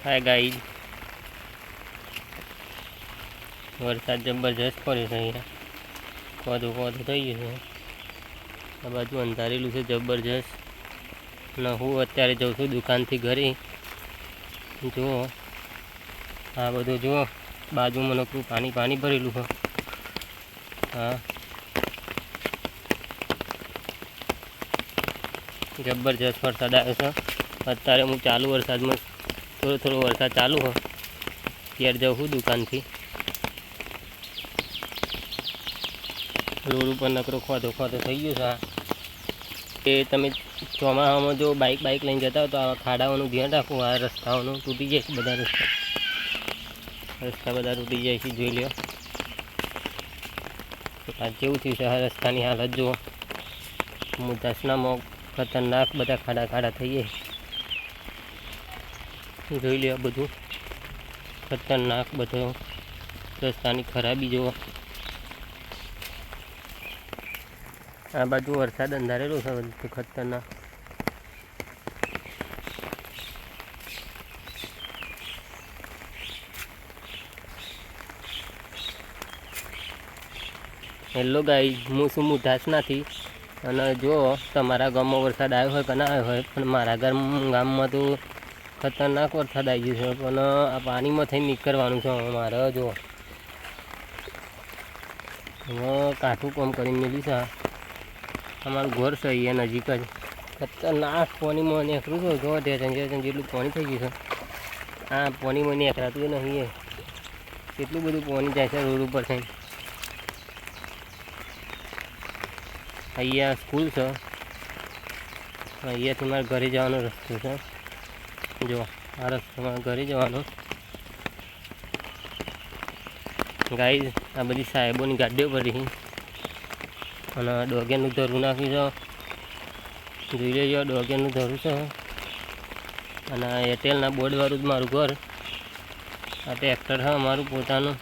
Hi guys, વરસાદ જબરજસ્ત પડે છે. અહીંયા કોધું થઈ ગયું છે. આ બાજુ અંધારેલું છે જબરજસ્ત. ને હું અત્યારે જઉં છું દુકાનથી ઘરે. જુઓ આ બધું જુઓ, બાજુમાં નકરું પાણી ભરેલું છે. હા, જબરજસ્ત વરસાદ આવ્યો છે. અત્યારે હું ચાલુ વરસાદમાં થોડો વરસાદ ચાલુ હોય ત્યારે જાઉં છું દુકાનથી. રોડ ઉપર નકરો ખોદો થઈ ગયો છે. એ તમે ચોમાસામાં જો બાઇક લઈને જતા હો તો આવા ખાડાઓનું ધ્યાન રાખવું. આ રસ્તાઓનું તૂટી જાય છે, બધા રસ્તા બધા તૂટી જાય છે. જોઈ લો આ જેવું થયું છે. આ રસ્તાની હાલત જુઓ, મુદાસનામાં ખતરનાક બધા ખાડા થઈ જાય. જોઈ લો બધું ખતરનાક, બધો રસ્તાની ખરાબી જુઓ. આ બાજુ વરસાદ અંધારેલો છે બધું ખતરનાક. હેલો ગાઈઝ, હું શું મુદાસ નથી. અને જો તમારા ગામમાં વરસાદ આવ્યો હોય કે ના આવ્યો હોય, પણ મારા ગામમાં તો ખતરનાક વરસાદ આવી ગયો છે. પણ આ પાણીમાં થઈને નીકળવાનું છે મારે. જો હવે કાઠું કામ કરીને મેળ્યું છે. અમારું ઘર છે અહીંયા નજીક જ. ખતરનાક પાણીમાં નીકળું છું. જો જેટલું પાણી થઈ ગયું છે. આ પાણીમાં નીકળાતું નહીં. કેટલું બધું પાણી જાય છે રોડ ઉપર થઈને. અહીંયા સ્કૂલ છે. અહીંયાથી મારે ઘરે જવાનો રસ્તો છે. જો આ રસ્તો મારે ઘરે જવાનો. ગાઈઝ, આ બધી સાહેબોની ગાડીઓ ભરી અને ડોગેનું ધરું નાખ્યું છે. જોઈ લેજો, ડોગેનું ધરું છે. અને એરટેલના બોર્ડવાળું જ મારું ઘર. આ ટ્રેક્ટર છે અમારું પોતાનું.